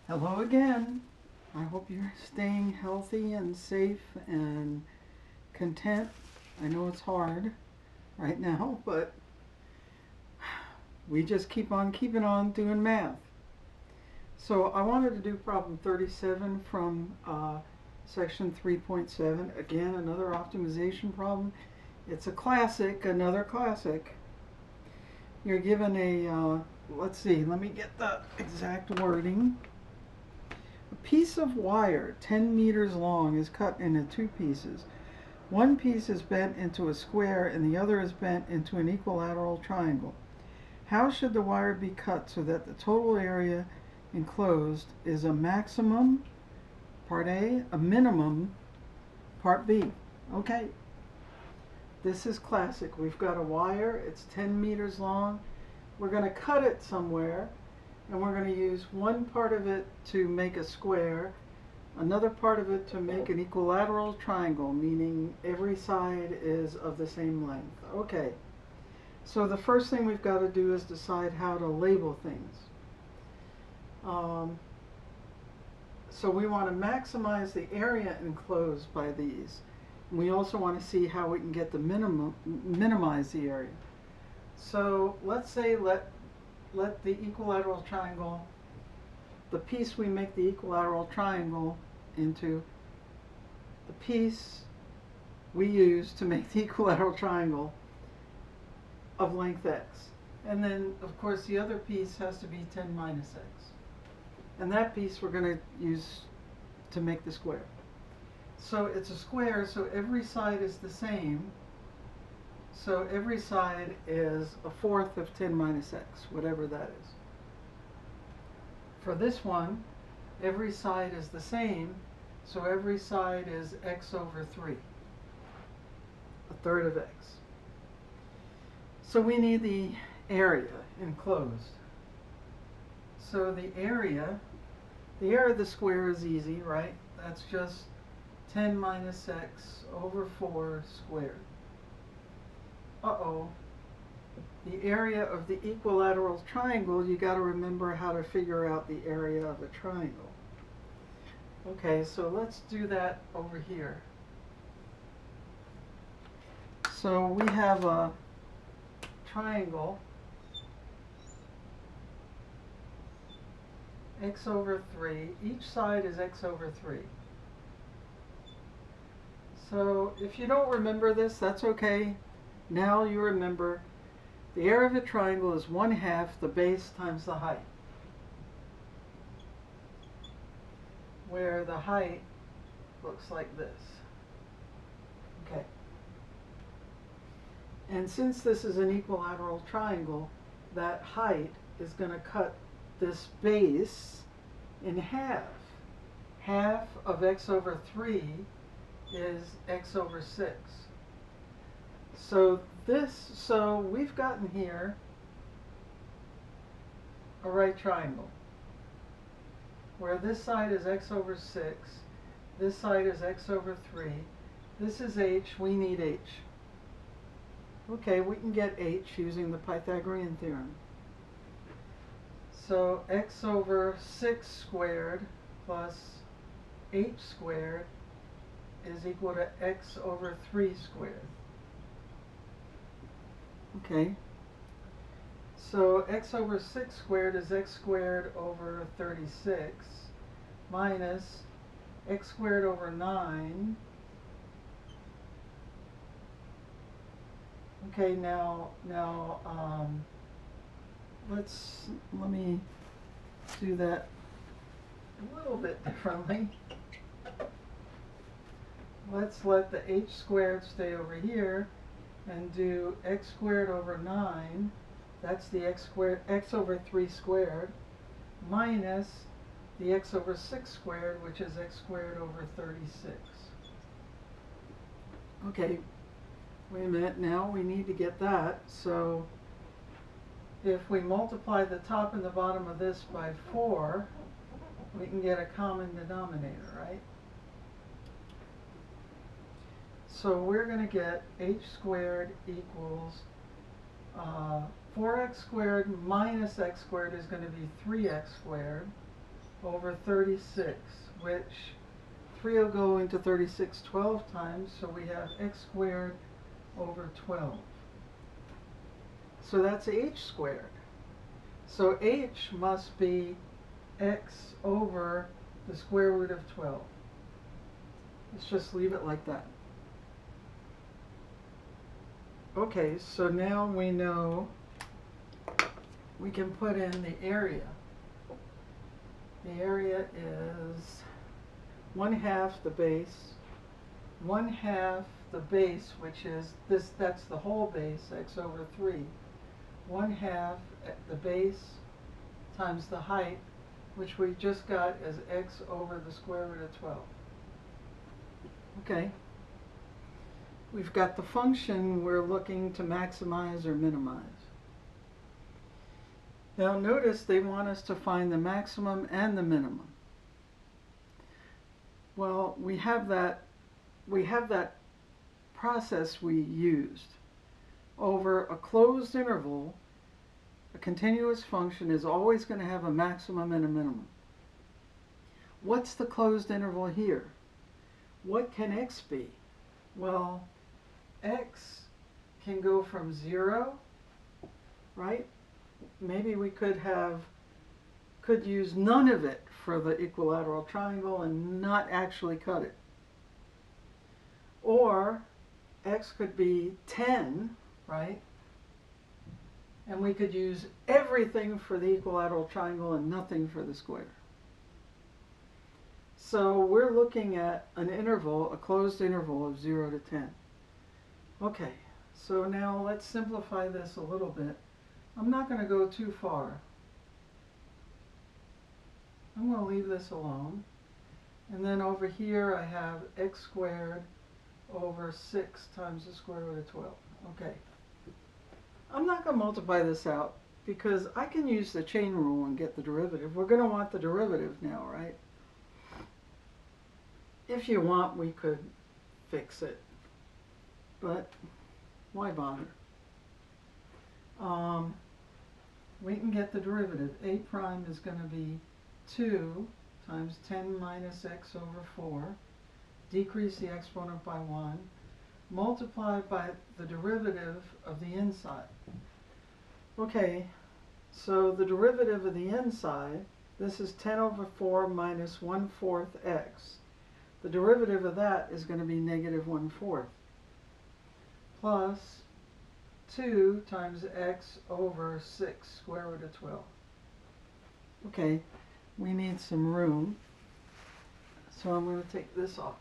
Hello again. I hope you're staying healthy and safe and content. I know it's hard right now, but we just keep on keeping on doing math. So I wanted to do problem 37 from section 3.7. Again, another optimization problem. It's a classic, another classic. You're given let's see, let me get the exact wording. A piece of wire 10 meters long is cut into two pieces. One piece is bent into a square and the other is bent into an equilateral triangle. How should the wire be cut so that the total area enclosed is a maximum, part A, a minimum, part B? Okay, this is classic. We've got a wire, it's 10 meters long. We're going to cut it somewhere, and we're going to use one part of it to make a square, another part of it to make an equilateral triangle, meaning every side is of the same length. Okay, so the first thing we've got to do is decide how to label things. So we want to maximize the area enclosed by these. We also want to see how we can get the minimize the area. So let's say let the equilateral triangle, the piece we make the equilateral triangle into, the piece we use to make the equilateral triangle of length x. And then, of course, the other piece has to be 10 minus x. And that piece we're going to use to make the square. So it's a square, so every side is the same. So every side is a fourth of 10 minus x, whatever that is. For this one, every side is the same, so every side is x over 3, a third of x. So we need the area enclosed. So the area of the square is easy, right? That's just 10 minus x over 4 squared. Uh-oh. The area of the equilateral triangle, you got to remember how to figure out the area of a triangle. Okay, so let's do that over here. So we have a triangle, x over 3. Each side is x over 3. So if you don't remember this, that's okay. Now you remember the area of a triangle is 1/2 the base times the height, where the height looks like this. Okay. And since this is an equilateral triangle, that height is going to cut this base in half. Half of x over 3 is x over 6. So we've gotten here a right triangle where this side is x over 6, this side is x over 3, this is h, we need h. Okay, we can get h using the Pythagorean theorem. So x over 6 squared plus h squared is equal to x over 3 squared. Okay, so x over 6 squared is x squared over 36 minus x squared over 9. Okay, now let me do that a little bit differently. Let's let the h squared stay over here and do x squared over 9, that's the x over 3 squared, minus the x over 6 squared, which is x squared over 36. Okay, wait a minute, now we need to get that, so if we multiply the top and the bottom of this by 4, we can get a common denominator, right? So we're going to get h squared equals 4x squared minus x squared is going to be 3x squared over 36, which 3 will go into 36 12 times, so we have x squared over 12. So that's h squared. So h must be x over the square root of 12. Let's just leave it like that. Okay, so now we know we can put in the area. The area is 1/2 the base, 1/2 the base, which is this, that's the whole base, x over 3. 1/2 the base times the height, which we just got as x over the square root of 12. Okay. We've got the function we're looking to maximize or minimize. Now notice they want us to find the maximum and the minimum. Well, we have that process we used. Over a closed interval, a continuous function is always going to have a maximum and a minimum. What's the closed interval here? What can x be? Well, x can go from 0, right? Maybe we could use none of it for the equilateral triangle and not actually cut it. Or x could be 10, right? And we could use everything for the equilateral triangle and nothing for the square. So we're looking at an interval, a closed interval of 0 to 10. Okay, so now let's simplify this a little bit. I'm not going to go too far. I'm going to leave this alone. And then over here I have x squared over 6 times the square root of 12. Okay. I'm not going to multiply this out because I can use the chain rule and get the derivative. We're going to want the derivative now, right? If you want, we could fix it. But why bother? We can get the derivative. A prime is going to be 2 times 10 minus x over 4. Decrease the exponent by 1. Multiply by the derivative of the inside. Okay, so the derivative of the inside, this is 10 over 4 minus 1/4 x. The derivative of that is going to be negative 1/4 plus 2 times x over 6 square root of 12. Okay, we need some room, so I'm going to take this off.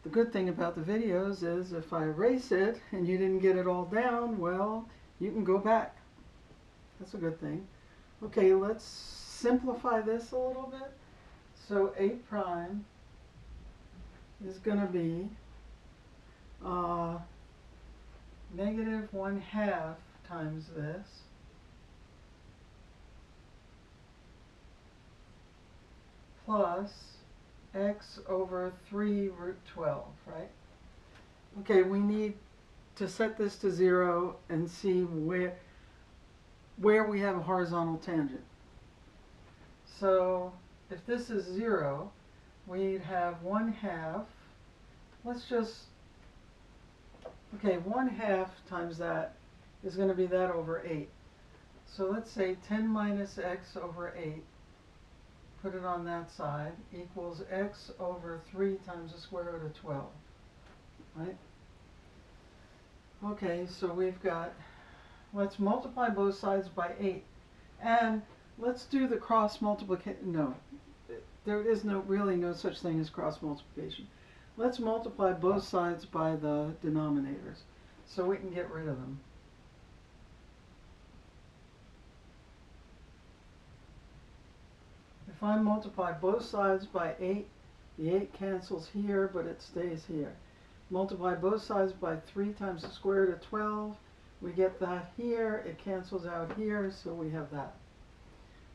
The good thing about the videos is if I erase it and you didn't get it all down, well, you can go back. That's a good thing. Okay, let's simplify this a little bit. So a prime is going to be negative 1/2 times this plus x over 3 root 12, right? Okay, we need to set this to 0 and see where we have a horizontal tangent. So if this is 0, we'd have 1/2. Let's just, okay, 1/2 times that is going to be that over 8. So let's say 10 minus x over 8, put it on that side, equals x over 3 times the square root of 12, right? Okay, so we've got, let's multiply both sides by 8. And let's do the cross multiplication. No, there is really no such thing as cross multiplication. Let's multiply both sides by the denominators so we can get rid of them. If I multiply both sides by 8, the 8 cancels here, but it stays here. Multiply both sides by 3 times the square root of 12. We get that here. It cancels out here, so we have that.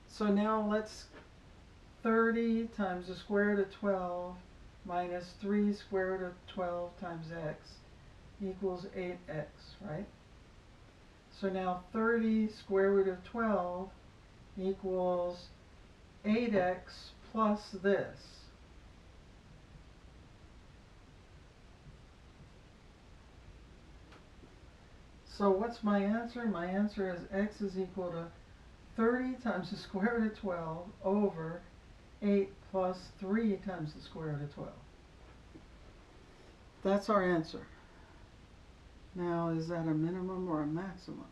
So now let's 30 times the square root of 12 minus 3 square root of 12 times x equals 8x, right? So now 30 square root of 12 equals 8x plus this. So what's my answer? My answer is x is equal to 30 times the square root of 12 over 8 plus 3 times the square root of 12. That's our answer. Now, is that a minimum or a maximum?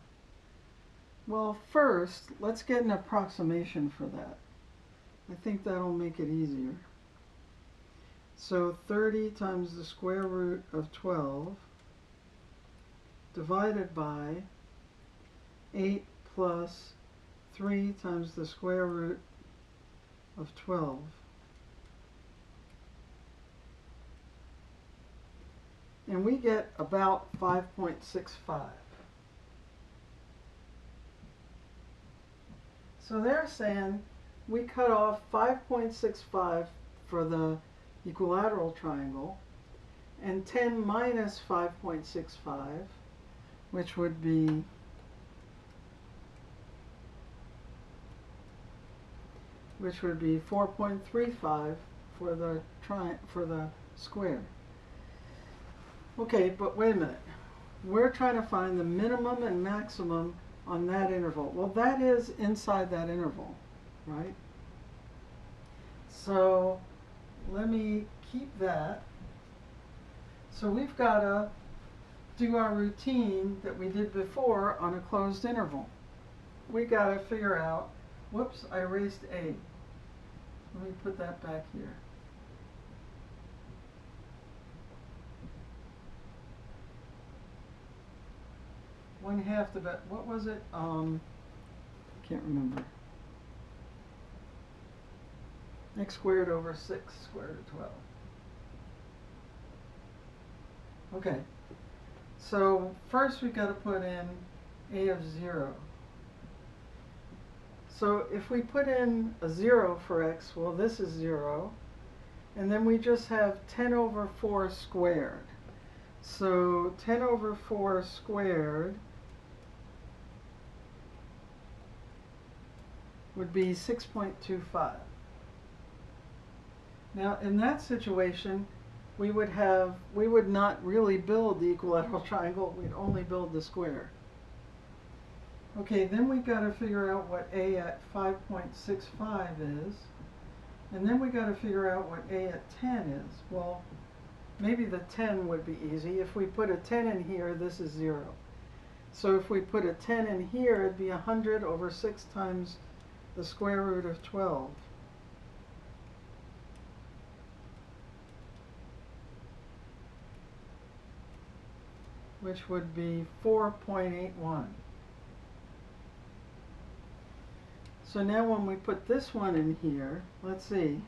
Well, first, let's get an approximation for that. I think that'll make it easier. So 30 times the square root of 12 divided by 8 plus 3 times the square root of 12. And we get about 5.65. So they're saying we cut off 5.65 for the equilateral triangle, and 10 minus 5.65, which would be 4.35 for the square. Okay, but wait a minute. We're trying to find the minimum and maximum on that interval. Well, that is inside that interval, right? So let me keep that. So we've got to do our routine that we did before on a closed interval. We got to figure out, whoops, I erased A. Let me put that back here. One half the, what was it? Can't remember. X squared over 6 square root of 12. Okay, so first we've got to put in A of 0. So if we put in a 0 for x, well, this is 0. And then we just have 10 over 4 squared. So 10 over 4 squared would be 6.25. Now, in that situation, we would not really build the equilateral triangle, we'd only build the square. Okay, then we've got to figure out what A at 5.65 is, and then we've got to figure out what A at 10 is. Well, maybe the 10 would be easy. If we put a 10 in here, this is 0. So if we put a 10 in here, it'd be 100 over 6 times the square root of 12. Which would be 4.81. So now when we put this one in here, let's see.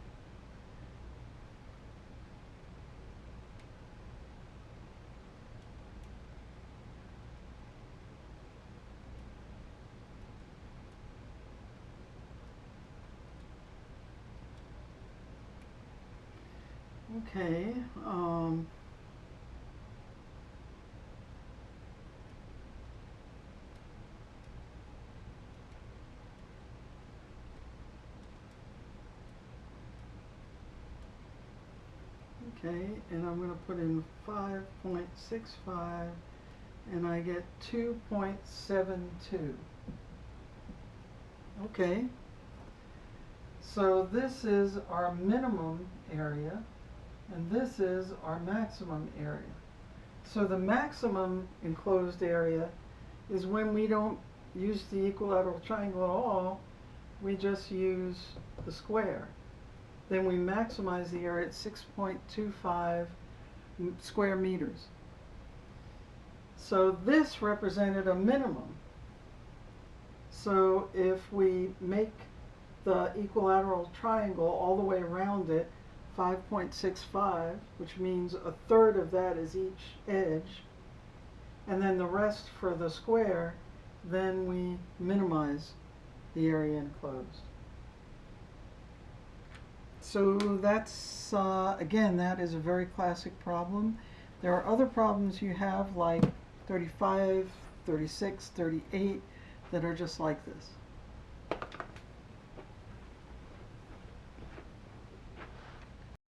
Okay, okay, and I'm going to put in 5.65, and I get 2.72. Okay, so this is our minimum area, and this is our maximum area. So the maximum enclosed area is when we don't use the equilateral triangle at all, we just use the square. Then we maximize the area at 6.25 square meters. So this represented a minimum. So if we make the equilateral triangle all the way around it 5.65, which means a third of that is each edge, and then the rest for the square, then we minimize the area enclosed. So that's, again, that is a very classic problem. There are other problems you have like 35, 36, 38 that are just like this.